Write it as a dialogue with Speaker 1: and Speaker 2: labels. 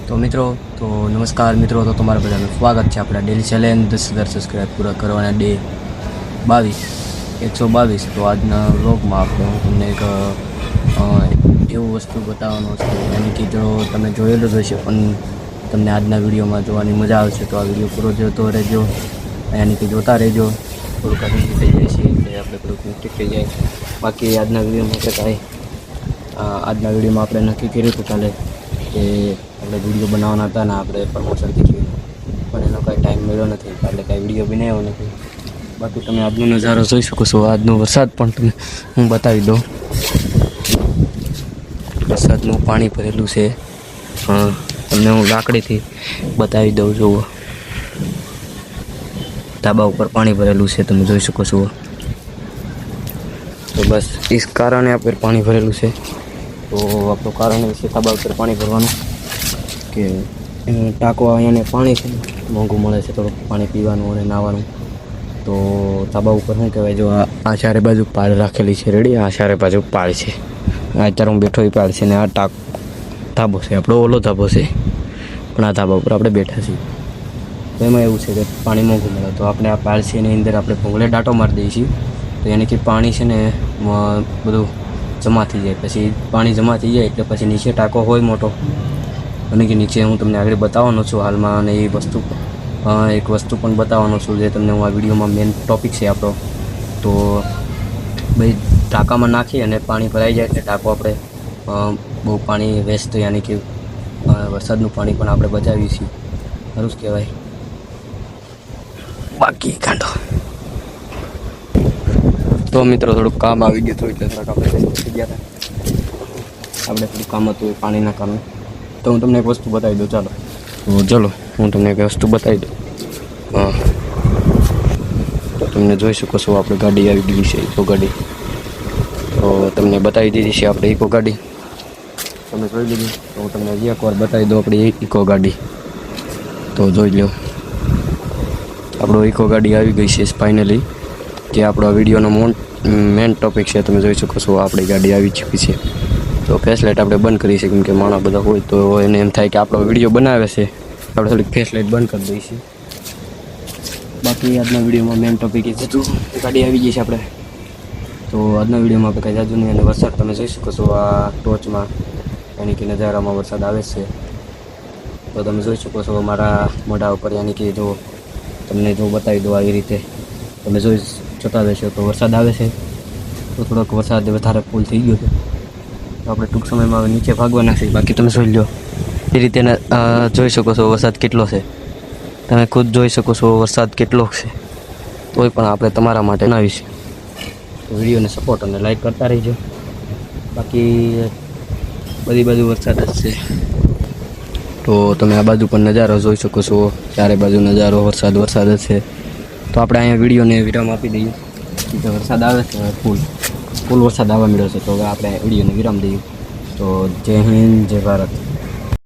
Speaker 1: તો મિત્રો નમસ્કાર મિત્રો, તો તમારા બધાનું સ્વાગત છે આપણા ડેલી ચેલેન્જ 10,000 સબસ્ક્રાઈબ પૂરા કરવાના ડે 122. તો આજના વ્લોગમાં આપણે હું તમને એક એવું વસ્તુ બતાવવાનો છે, યાની કે જો તમે જોયેલું જ હશે પણ તમને આજના વિડીયોમાં જોવાની મજા આવશે. તો આ વિડીયો પૂરો જોતો રહેજો, યાની કે જોતા રહેજો. થોડુંક આવી થઈ જાય છે એટલે આપણે થોડુંક મિસ્ટેક થઈ જાય. બાકી આજના વિડીયોમાં આપણે નક્કી કર્યું હતું કાલે કે આપણે વિડીયો બનાવવાના હતા ને આપણે પ્રમોશનથી થયું, પણ એનો કાંઈ ટાઈમ મળ્યો નથી એટલે કાંઈ વિડીયો બનાવ્યો નથી. બાકી તમે આજનો નજારો જોઈ શકો છો. આજનો વરસાદ પણ તમે હું બતાવી દઉં. વરસાદનું પાણી ભરેલું છે. તમને હું લાકડીથી બતાવી દઉં છું. ધાબા ઉપર પાણી ભરેલું છે, તમે જોઈ શકો છો. તો બસ इस કારણે આ પર પાણી ભરેલું છે. તો આપણું કારણ એ છે ધાબા ઉપર પાણી ભરવાનું કે ટાંકો અહીંયાને પાણી છે મોંઘું મળે છે થોડુંક પાણી પીવાનું અને નાહવાનું. તો ધાબા ઉપર શું કહેવાય, જો આ ચારે બાજુ પાળ રાખેલી છે રેડી. આ ચારે બાજુ પાળ છે. અત્યારે હું બેઠો પાળ છે ને આ ધાબો છે આપણો, ઓલો ધાબો છે, પણ આ ધાબા ઉપર આપણે બેઠા છીએ. તો એમાં એવું છે કે પાણી મોંઘું મળે તો આપણે આ પાળ છે એની અંદર આપણે ભૂંગળે ડાટો મારી દઈએ છીએ. તો યાની કે પાણી છે ને બધું જમા થઈ જાય. પછી પાણી જમા થઈ જાય એટલે પછી નીચે ટાંકો હોય મોટો, અને કે નીચે હું તમને આગળ બતાવવાનો છું હાલમાં. અને એ વસ્તુ એક વસ્તુ પણ બતાવવાનો છું જે તમને હું આ વિડીયોમાં મેઇન ટૉપિક છે આપણો. તો ભાઈ ટાંકામાં નાખી અને પાણી ભરાઈ જાય એટલે ટાંકો આપણે બહુ પાણી વેસ્ટ, યાની કે વરસાદનું પાણી પણ આપણે બચાવીએ છીએ. સારું જ કહેવાય. બાકી કાંડો તો મિત્રો થોડુંક કામ આવી ગયું હતું એટલે થોડાક આપણે થઈ ગયા હતા. આપણે થોડું કામ હતું પાણીના કારણે. તો હું તમને એક વસ્તુ બતાવી દઉં. ચલો હું તમને એક વસ્તુ બતાવી દઉં. તો તમને જોઈ શકો છો આપણે ગાડી આવી ગઈ છે, ઇકો ગાડી. તો તમને બતાવી દીધી છે આપણે ઇકો ગાડી. તમે જોઈ લીધી. તો હું તમને હજી એકવાર બતાવી દઉં આપણી ઇકો ગાડી. તો જોઈ લો, આપણો ઇકો ગાડી આવી ગઈ છે ફાઇનલી. જે આપણો વિડીયોનો મેન ટૉપિક છે. તમે જોઈ શકો છો આપણી ગાડી આવી ચૂકી છે. તો ફ્લેશલાઇટ આપણે બંધ કરી છે, કેમ કે માણસ બધા હોય તો એને એમ થાય કે આપણો વિડીયો બનાવે છે, આપણે થોડીક ફ્લેશલાઇટ બંધ કરી દઈશું. બાકી આજના વિડીયોમાં મેન ટૉપિક એ હતું ગાડી આવી ગઈ છે આપણે. તો આજના વિડીયોમાં આપણે કંઈ જાજુ નહીં. અને વરસાદ તમે જોઈ શકો છો આ ટોચમાં, યાની કે નજારામાં વરસાદ આવે છે. તો તમે જોઈ શકો છો મારા મોઢા ઉપર, યાની કે જો તમને જો બતાવી દો આવી રીતે તમે જોતા રહેશો તો વરસાદ આવે છે. તો થોડોક વરસાદ વધારે ફૂલ થઈ ગયો છે તો આપણે ટૂંક સમયમાં હવે નીચે ભાગવાના છે. બાકી તમે જોઈ લો એ રીતે જોઈ શકો છો વરસાદ કેટલો છે. તમે ખુદ જોઈ શકો છો વરસાદ કેટલો છે. તોય પણ આપણે તમારા માટે બનાવીશું. તો વિડીયોને સપોર્ટ અને લાઈક કરતા રહીજો. બાકી બધી બાજુ વરસાદ જ છે. તો તમે આ બાજુ પણ નજારો જોઈ શકો છો. ચારે બાજુ નજારો વરસાદ જ છે. તો આપણે અહીંયા વિડીયોને વિરામ આપી દઈએ. કે વરસાદ આવે છે ફૂલ વરસાદ આવવા મળ્યો છે. તો હવે આપણે વિડીયોને વિરામ દઈએ. તો જય હિન્દ, જય ભારત.